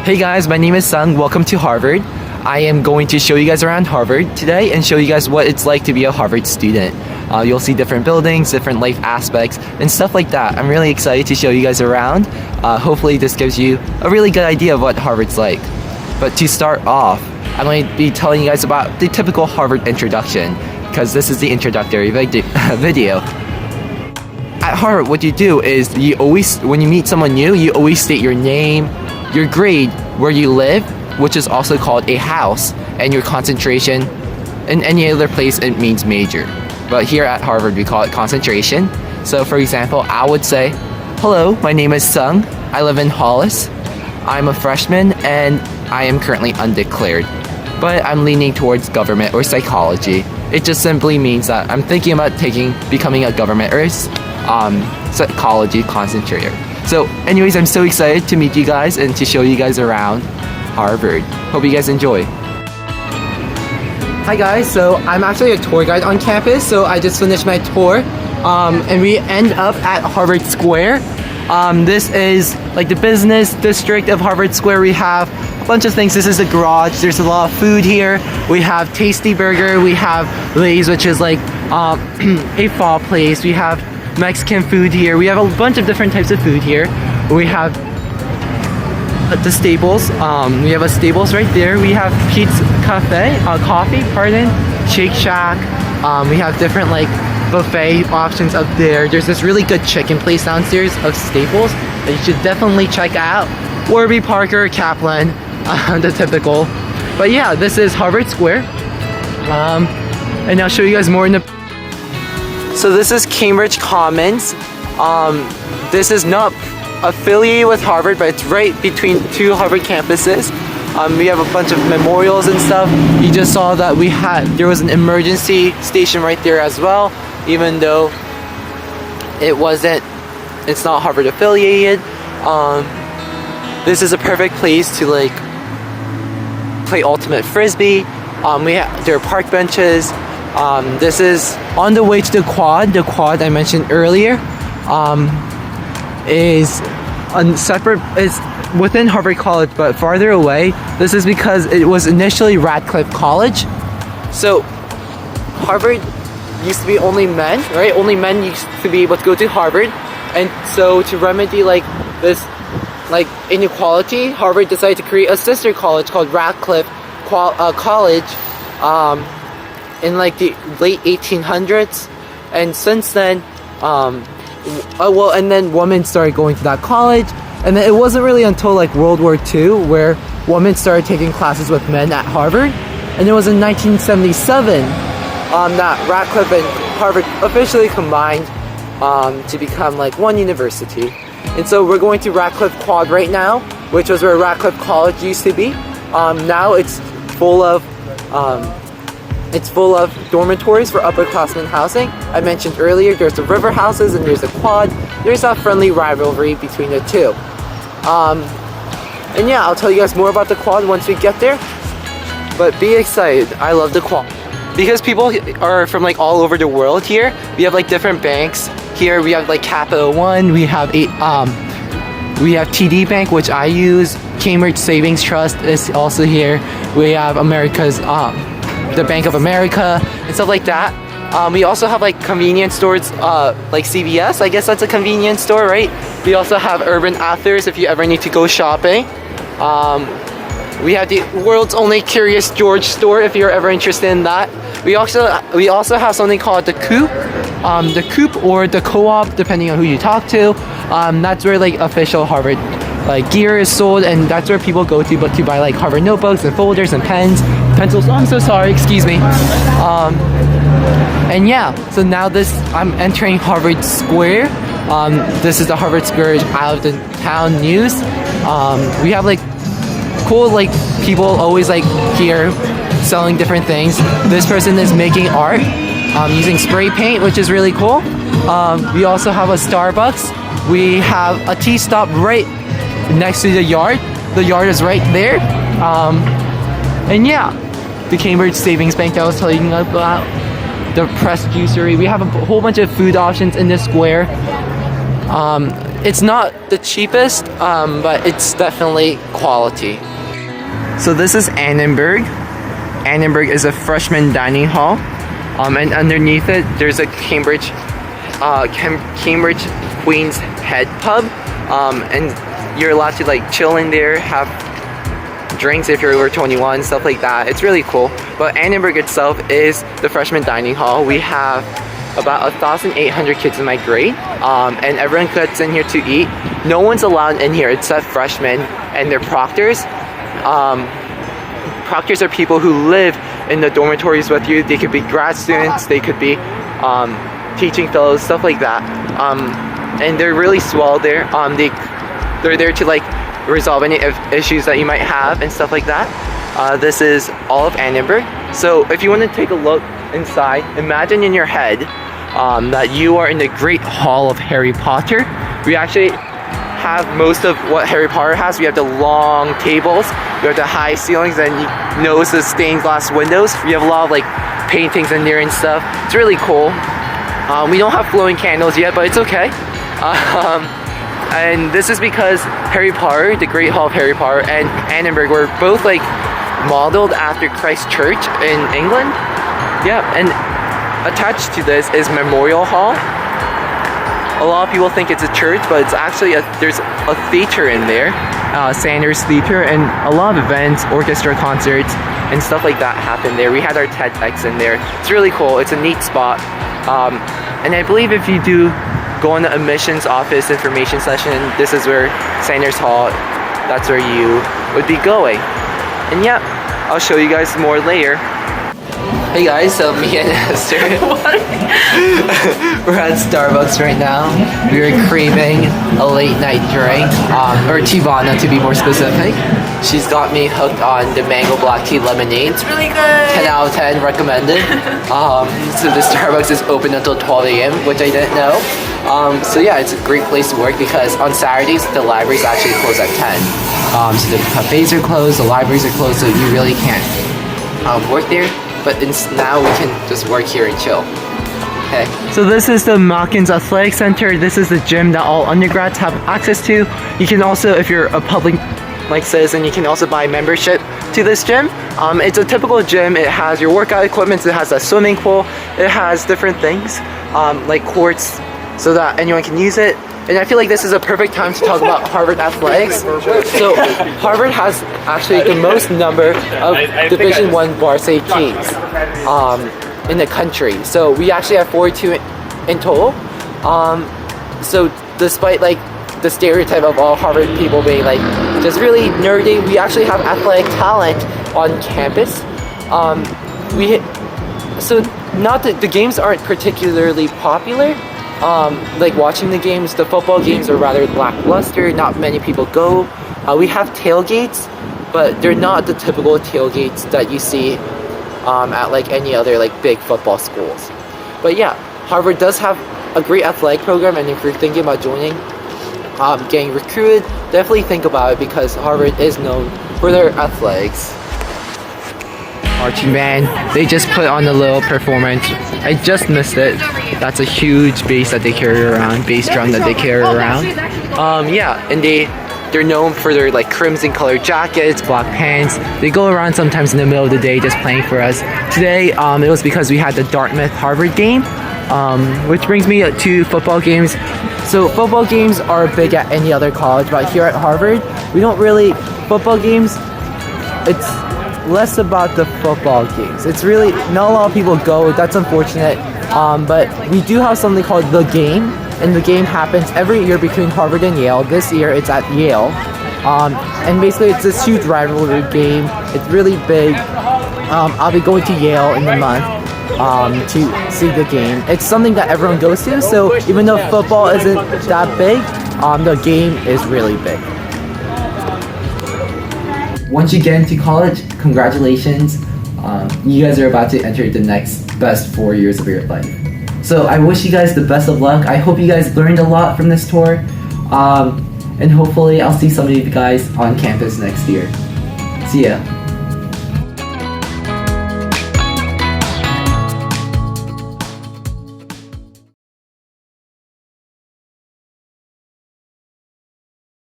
Hey guys, my name is Sung. Welcome to Harvard. I am going to show you guys around Harvard today and show you guys what it's like to be a Harvard student. You'll see different buildings, different life aspects, and stuff like that. I'm really excited to show you guys around. Hopefully this gives you a really good idea of what Harvard's like. But to start off, I'm going to be telling you guys about the typical Harvard introduction, because this is the introductory video. At Harvard, what you do is when you meet someone new, you always state your name, your grade, where you live, which is also called a house, and your concentration. In any other place, it means major. But here at Harvard, we call it concentration. So for example, I would say, hello, my name is Sung. I live in Hollis. I'm a freshman, and I am currently undeclared. But I'm leaning towards government or psychology. It just simply means that I'm thinking about becoming a government or psychology concentrator. So anyways, I'm so excited to meet you guys and to show you guys around Harvard. Hope you guys enjoy. Hi guys, so I'm actually a tour guide on campus, so I just finished my tour, and we end up at Harvard Square. This is like the business district of Harvard Square. We have a bunch of things. This is a garage. There's a lot of food here. We have Tasty Burger. We have Lay's, which is like a pho place. We have Mexican food here. We have a bunch of different types of food here. We have the Staples. We have a Staples right there. We have Coffee, Shake Shack. We have different like buffet options up there. There's this really good chicken place downstairs of Staples that you should definitely check out. Warby Parker, Kaplan, the typical. But yeah, this is Harvard Square. And I'll show you guys more in the. So this is Cambridge Commons. This is not affiliated with Harvard, but it's right between two Harvard campuses. We have a bunch of memorials and stuff. You just saw that there was an emergency station right there as well, even though it's not Harvard affiliated. This is a perfect place to like play ultimate frisbee. There are park benches. This is on the way to the quad. The quad I mentioned earlier is within Harvard College, but farther away. This is because it was initially Radcliffe College. So Harvard used to be only men, right? Only men used to be able to go to Harvard, and so to remedy like this like inequality, Harvard decided to create a sister college called Radcliffe College. In like the late 1800s, and since then, and then women started going to that college, and then it wasn't really until like World War II where women started taking classes with men at Harvard, and it was in 1977 that Radcliffe and Harvard officially combined to become like one university. And so we're going to Radcliffe Quad right now, which was where Radcliffe College used to be. Now it's full of dormitories for upperclassmen housing. I mentioned earlier there's the river houses and there's the quad. There's a friendly rivalry between the two. And yeah, I'll tell you guys more about the quad once we get there. But be excited, I love the quad. Because people are from like all over the world here, we have like different banks. Here we have like Capital One, we have TD Bank, which I use. Cambridge Savings Trust is also here. We have the Bank of America and stuff like that. We also have like convenience stores like CVS. I guess that's a convenience store, right? We also have Urban Outfitters if you ever need to go shopping. We have the world's only Curious George store if you're ever interested in that. We also have something called the Coop or the Co-op, depending on who you talk to. That's where like official Harvard like gear is sold, and that's where people go to buy like Harvard notebooks and folders and pencils. Oh, I'm so sorry, excuse me. And yeah, so now I'm entering Harvard Square. This is the Harvard Square out of the town news. We have like cool like people always like here selling different things. This person is making art using spray paint, which is really cool. We also have a Starbucks. We have a tea stop right next to the yard. The yard is right there. And yeah, the Cambridge Savings Bank that I was telling you about, the Press Juicery. We have a whole bunch of food options in this square. it's not the cheapest, but it's definitely quality. So this is Annenberg. Annenberg is a freshman dining hall, and underneath it there's a Cambridge Queen's Head pub, and you're allowed to like chill in there, have drinks if you're over 21, stuff like that. It's really cool. But Annenberg itself is the freshman dining hall. We have about 1,800 kids in my grade, and everyone gets in here to eat. No one's allowed in here except freshmen and their proctors. Proctors are people who live in the dormitories with you. They could be grad students, they could be teaching fellows, stuff like that. And they're really swell there. They're there to like resolve any issues that you might have and stuff like that. This is all of Annenberg. So if you want to take a look inside, imagine in your head that you are in the Great Hall of Harry Potter. We actually have most of what Harry Potter has. We have the long tables, we have the high ceilings, and you notice the stained glass windows. We have a lot of like paintings in there and stuff. It's really cool. We don't have glowing candles yet, but it's okay. And this is because Harry Potter, the Great Hall of Harry Potter, and Annenberg were both like modeled after Christ Church in England. Yeah, and attached to this is Memorial Hall. A lot of people think it's a church, but it's actually there's a theater in there, Sanders Theater, and a lot of events, orchestra concerts, and stuff like that happen there. We had our TEDx in there. It's really cool. It's a neat spot. And I believe if you do go in the admissions office information session, this is where Sanders Hall, that's where you would be going. And yeah, I'll show you guys more later. Hey guys, so me and Esther, we're at Starbucks right now. We are craving a late night drink, or Tivana to be more specific. She's got me hooked on the mango black tea lemonade. It's really good. 10 out of 10 recommended. So the Starbucks is open until 12 a.m., which I didn't know. So yeah, it's a great place to work because on Saturdays the libraries actually close at 10. So the cafes are closed, the libraries are closed, so you really can't work there. But now we can just work here and chill. Okay. So this is the Malkin's Athletic Center. This is the gym that all undergrads have access to. You can also, if you're a public like citizen, you can also buy membership to this gym. It's a typical gym. It has your workout equipment. It has a swimming pool. It has different things like courts so that anyone can use it. And I feel like this is a perfect time to talk about Harvard athletics. So Harvard has actually the most number of Division I varsity teams in the country. So we actually have 42 in total. So despite like the stereotype of all Harvard people being like just really nerdy, we actually have athletic talent on campus. So not that the games aren't particularly popular. Like watching the games, the football games are rather lackluster. Not many people go. We have tailgates, but they're not the typical tailgates that you see at like any other like big football schools. But yeah, Harvard does have a great athletic program, and if you're thinking about joining, getting recruited, definitely think about it because Harvard is known for their athletics. Marching band, they just put on a little performance. I just missed it. That's a huge bass that they carry around, bass drum that they carry around. Yeah, and they're known for their like crimson colored jackets, black pants. They go around sometimes in the middle of the day just playing for us. Today, it was because we had the Dartmouth-Harvard game, which brings me to football games. So football games are big at any other college, but here at Harvard, we don't really, football games, it's less about the football games. It's really, not a lot of people go, that's unfortunate. But we do have something called The Game, and the game happens every year between Harvard and Yale. This year it's at Yale. And basically it's this huge rivalry game. It's really big. I'll be going to Yale in the month to see the game. It's something that everyone goes to, so even though football isn't that big, the game is really big. Once you get into college, congratulations. You guys are about to enter the next best 4 years of your life. So I wish you guys the best of luck. I hope you guys learned a lot from this tour. And hopefully I'll see some of you guys on campus next year. See ya.